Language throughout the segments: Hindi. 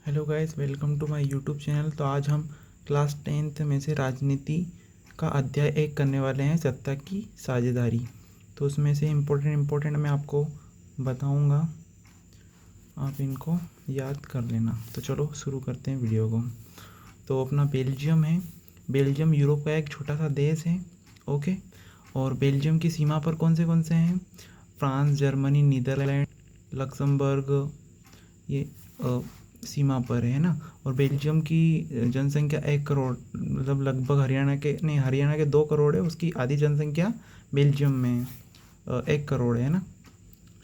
Hello guys, welcome to my YouTube channel. तो आज हम क्लास 10th में से राजनीति का अध्याय 1 करने वाले हैं, सत्ता की साझेदारी। तो उसमें से इम्पोर्टेंट मैं आपको बताऊंगा, आप इनको याद कर लेना। तो चलो शुरू करते हैं वीडियो को। तो अपना बेल्जियम है। बेल्जियम यूरोप का एक छोटा सा देश है। ओके। और बेल्जियम की सीमा पर कौन से हैं? फ्रांस, जर्मनी, नीदरलैंड, लक्समबर्ग, ये सीमा पर है ना। और बेल्जियम की जनसंख्या 1 करोड़, मतलब लगभग हरियाणा के 2 करोड़ है। उसकी आधी जनसंख्या बेल्जियम में 1 करोड़ है ना।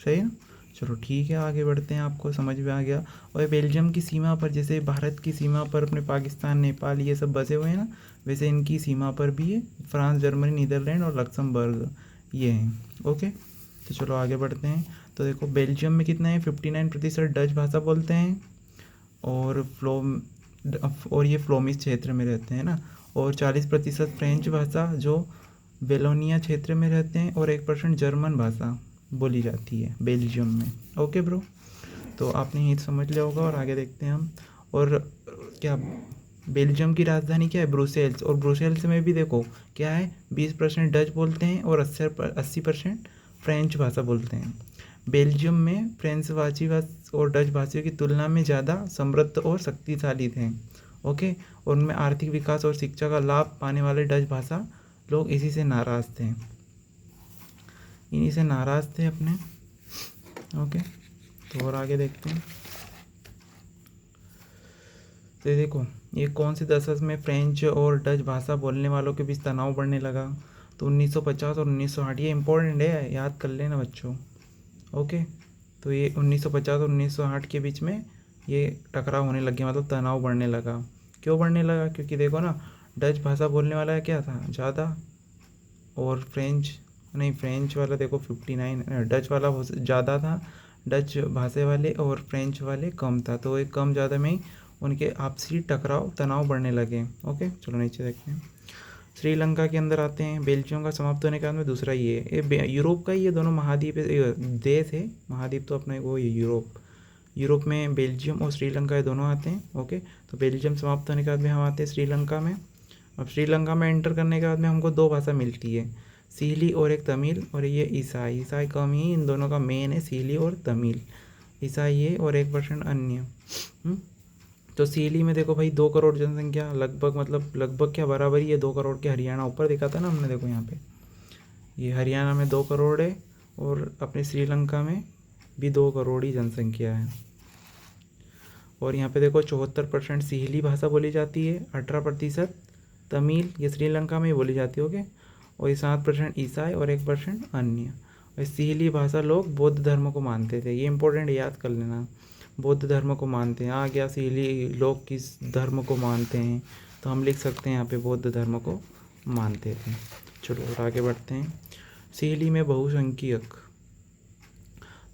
सही है ना। चलो ठीक है, आगे बढ़ते हैं। आपको समझ में आ गया। और बेल्जियम की सीमा पर, जैसे भारत की सीमा पर अपने पाकिस्तान, नेपाल ये सब बसे हुए हैं ना, वैसे इनकी सीमा पर भी है फ्रांस, जर्मनी, नीदरलैंड और लक्समबर्ग ये हैं। ओके। तो चलो आगे बढ़ते हैं। तो देखो, बेल्जियम में कितना है, 59% डच भाषा बोलते हैं। और ये फ्लोमिश क्षेत्र में रहते हैं ना। और 40% फ्रेंच भाषा जो वेलोनिया क्षेत्र में रहते हैं। और 1% जर्मन भाषा बोली जाती है बेल्जियम में। ओके ब्रो, तो आपने ये समझ लिया होगा। और आगे देखते हैं हम। और क्या बेल्जियम की राजधानी क्या है? ब्रुसेल्स। और ब्रुसेल्स में भी देखो क्या है, 20% डच बोलते हैं और 80% फ्रेंच भाषा बोलते हैं। बेल्जियम में फ्रेंचभाषी और डच भाषियों की तुलना में ज़्यादा समृद्ध और शक्तिशाली थे। ओके। और उनमें आर्थिक विकास और शिक्षा का लाभ पाने वाले डच भाषा लोग इसी से नाराज़ थे, इन्हीं से नाराज़ थे अपने। ओके। तो और आगे देखते हैं। तो देखो, ये कौन से दशक में फ्रेंच और डच भाषा बोलने वालों के बीच तनाव बढ़ने लगा? तो 1950 और 1960। ये इंपॉर्टेंट है, याद कर लेना बच्चों। ओके। तो ये 1950 और 1960 के बीच में ये टकराव होने लग गया, मतलब तनाव बढ़ने लगा। क्यों बढ़ने लगा? क्योंकि देखो ना, डच भाषा बोलने वाला क्या था ज़्यादा, और फ्रेंच वाला देखो 59, डच वाला ज़्यादा था, डच भाषा वाले, और फ्रेंच वाले कम था। तो एक कम ज़्यादा में ही उनके आपसी तनाव बढ़ने लगे। ओके, चलो नीचे देखते हैं। श्रीलंका के अंदर आते हैं। बेल्जियम का समाप्त होने के बाद में दूसरा ये यूरोप का ही, ये दोनों महाद्वीप देश है। महाद्वीप तो अपना वो ये यूरोप में बेल्जियम और श्रीलंका ये दोनों आते हैं। ओके। तो बेल्जियम समाप्त होने के बाद में हम आते हैं श्रीलंका में। अब श्रीलंका में एंटर करने के बाद में हमको 2 भाषा मिलती है, सीली और एक तमिल। और ये ईसाई कम ही, इन दोनों का मेन है सीली और तमिल। ईसाई है और 1% अन्य। तो सीली में देखो भाई 2 करोड़ जनसंख्या, लगभग, मतलब लगभग क्या बराबर ही है 2 करोड़ के। हरियाणा ऊपर दिखा था ना हमने, देखो यहाँ पे ये हरियाणा में 2 करोड़ है। और अपने श्रीलंका में भी 2 करोड़ ही जनसंख्या है। और यहाँ पे देखो 74% सीहली भाषा बोली जाती है, 18% तमिल, ये श्रीलंका में ही बोली जाती है। ओके। और ये 7% ईसाई और 1% अन्य। और सीहली भाषा लोग बौद्ध धर्म को मानते थे, ये इंपॉर्टेंट याद कर लेना। बौद्ध धर्म को मानते हैं। आ गया सीहली लोग किस धर्म को मानते हैं, तो हम लिख सकते हैं यहाँ पे बौद्ध धर्म को मानते थे। चलो और आगे बढ़ते हैं। सीहली में बहुसंख्यक।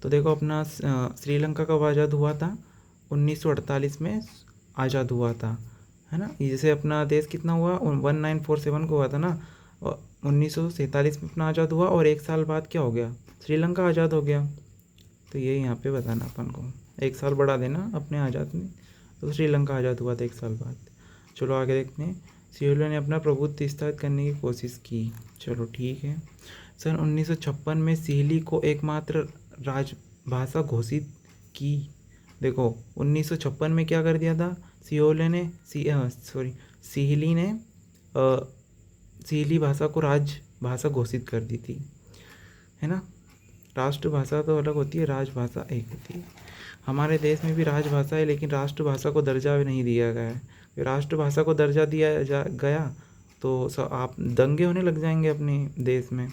तो देखो अपना श्रीलंका कब आज़ाद हुआ था? 1948 में आज़ाद हुआ था, है ना। जैसे अपना देश कितना हुआ, 1947 को हुआ था ना। और 1947 में अपना आज़ाद हुआ, और 1 साल बाद क्या हो गया, श्रीलंका आज़ाद हो गया। तो ये यहाँ पे बताना अपन को, 1 साल बढ़ा देना अपने आज़ाद में। तो श्रीलंका आज़ाद हुआ था 1 साल बाद। चलो आगे देखते हैं। सियोलो ने अपना प्रभुत्व स्थापित करने की कोशिश की। चलो ठीक है। सन 1956 में सिहली को एकमात्र राजभाषा घोषित की। देखो 1956 में क्या कर दिया था, सिहली ने सिहली भाषा को राजभाषा घोषित कर दी थी, है ना। राष्ट्रभाषा तो अलग होती है, राजभाषा एक होती है। हमारे देश में भी राजभाषा है, लेकिन राष्ट्रभाषा को दर्जा भी नहीं दिया गया है। राष्ट्रभाषा को दर्जा दिया गया तो आप दंगे होने लग जाएंगे अपने देश में,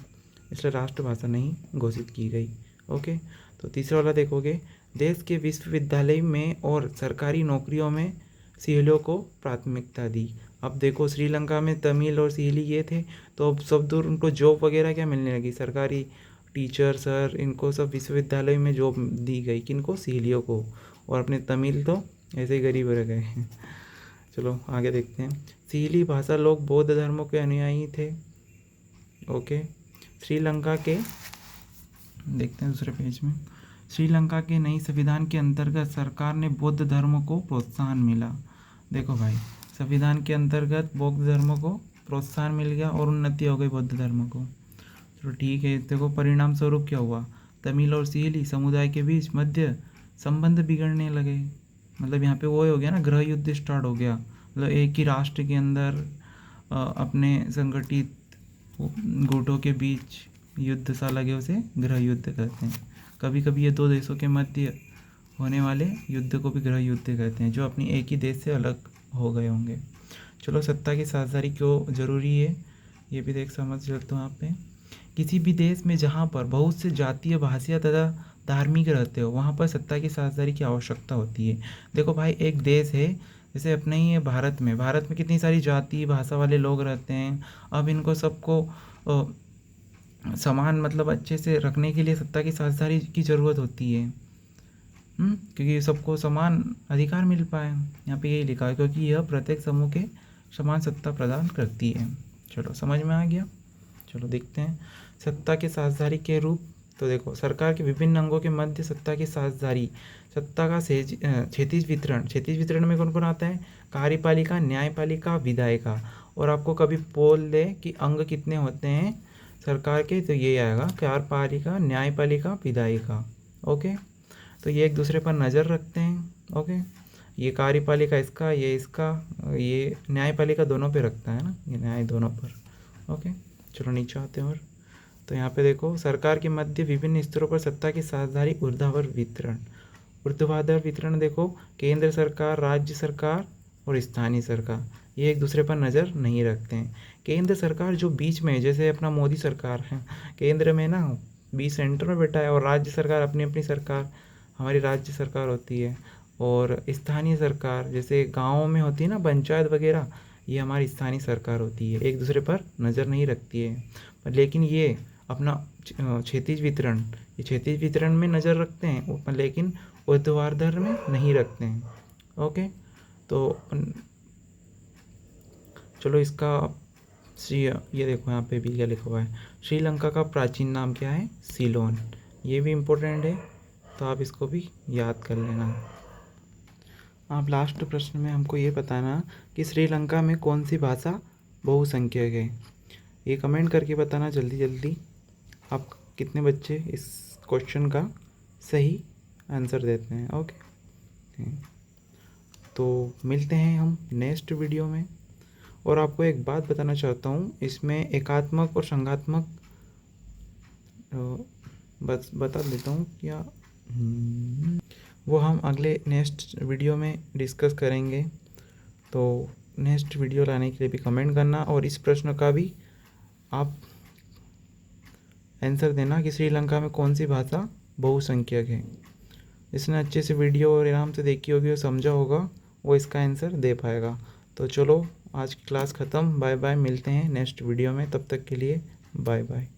इसलिए राष्ट्रभाषा नहीं घोषित की गई। ओके। तो तीसरा वाला देखोगे, देश के विश्वविद्यालय में और सरकारी नौकरियों में सीहलियों को प्राथमिकता दी। अब देखो श्रीलंका में तमिल और सीहली ये थे, तो अब सब दूर उनको जॉब वगैरह क्या मिलने लगी, सरकारी टीचर सर, इनको सब विश्वविद्यालय में जॉब दी गई। किनको? सीहलियों को। और अपने तमिल तो ऐसे ही गरीब रह गए। चलो आगे देखते हैं। सीहली भाषा लोग बौद्ध धर्म के अनुयायी थे। ओके। श्रीलंका के देखते हैं दूसरे पेज में। श्रीलंका के नई संविधान के अंतर्गत सरकार ने बौद्ध धर्म को प्रोत्साहन मिला। देखो भाई, संविधान के अंतर्गत बौद्ध धर्म को प्रोत्साहन मिल गया और उन्नति हो गई बौद्ध धर्म को। चलो ठीक है, देखो परिणाम स्वरूप क्या हुआ, तमिल और सिहली समुदाय के बीच मध्य संबंध बिगड़ने लगे। मतलब यहाँ पे वो हो गया ना, गृह युद्ध स्टार्ट हो गया। मतलब एक ही राष्ट्र के अंदर अपने संगठित गुटों के बीच युद्ध सा लगे, उसे गृह युद्ध कहते हैं। कभी कभी ये दो देशों के मध्य होने वाले युद्ध को भी गृह युद्ध कहते हैं, जो अपनी एक ही देश से अलग हो गए होंगे। चलो, सत्ता की साझेदारी क्यों ज़रूरी है ये भी देख समझ सकते हो आप पे। किसी भी देश में जहाँ पर बहुत से जातीय, भाषीय तथा धार्मिक रहते हो, वहाँ पर सत्ता की साझेदारी की आवश्यकता होती है। देखो भाई, एक देश है जैसे अपने ही है भारत में कितनी सारी जाति भाषा वाले लोग रहते हैं। अब इनको सबको समान मतलब अच्छे से रखने के लिए सत्ता की साझेदारी की ज़रूरत होती है, क्योंकि सबको समान अधिकार मिल पाए। यहाँ पे यही लिखा है, क्योंकि यह प्रत्येक समूह के समान सत्ता प्रदान करती है। चलो, समझ में आ गया। चलो देखते हैं सत्ता की साझेदारी के रूप। तो देखो, सरकार के विभिन्न अंगों के मध्य सत्ता की साझेदारी, सत्ता का क्षैतिज वितरण में कौन कौन आता है, कार्यपालिका, न्यायपालिका, विधायिका। और आपको कभी बोल दे कि अंग कितने होते हैं सरकार के, तो ये आएगा कार्यपालिका, न्यायपालिका, विधायिका। ओके, तो ये एक दूसरे पर नज़र रखते हैं। ओके, ये कार्यपालिका इसका, ये इसका, ये न्यायपालिका दोनों पे रखता है ना, ये न्याय दोनों पर। ओके, चलो नीचे आते हैं। और तो यहाँ पे देखो, सरकार के मध्य विभिन्न स्तरों पर सत्ता की साझेदारी, ऊर्ध्वाधर वितरण देखो, केंद्र सरकार, राज्य सरकार और स्थानीय सरकार, ये एक दूसरे पर नज़र नहीं रखते हैं। केंद्र सरकार जो बीच में है, जैसे अपना मोदी सरकार है, केंद्र में ना बीच सेंटर में बैठा है, और राज्य सरकार अपनी अपनी सरकार, हमारी राज्य सरकार होती है। और स्थानीय सरकार जैसे गाँव में होती है ना, पंचायत वगैरह, ये हमारी स्थानीय सरकार होती है, एक दूसरे पर नज़र नहीं रखती है। पर लेकिन ये अपना क्षैतिज वितरण में नज़र रखते हैं, लेकिन ऊर्ध्वाधर में नहीं रखते हैं। ओके, तो चलो इसका ये देखो, यहाँ पे भी क्या लिखा हुआ है, श्रीलंका का प्राचीन नाम क्या है, सीलोन। ये भी इम्पोर्टेंट है, तो आप इसको भी याद कर लेना। आप लास्ट प्रश्न में हमको ये बताना कि श्रीलंका में कौन सी भाषा बहुसंख्यक है। ये कमेंट करके बताना जल्दी जल्दी, आप कितने बच्चे इस क्वेश्चन का सही आंसर देते हैं। ओके, तो मिलते हैं हम नेक्स्ट वीडियो में। और आपको एक बात बताना चाहता हूँ, इसमें एकात्मक और संघात्मक बस बता देता हूँ क्या, वो हम अगले नेक्स्ट वीडियो में डिस्कस करेंगे। तो नेक्स्ट वीडियो लाने के लिए भी कमेंट करना, और इस प्रश्न का भी आप आंसर देना कि श्रीलंका में कौन सी भाषा बहुसंख्यक है। जिसने अच्छे से वीडियो और आराम से देखी होगी और समझा होगा, वो इसका आंसर दे पाएगा। तो चलो, आज की क्लास ख़त्म। बाय बाय, मिलते हैं नेक्स्ट वीडियो में, तब तक के लिए बाय बाय।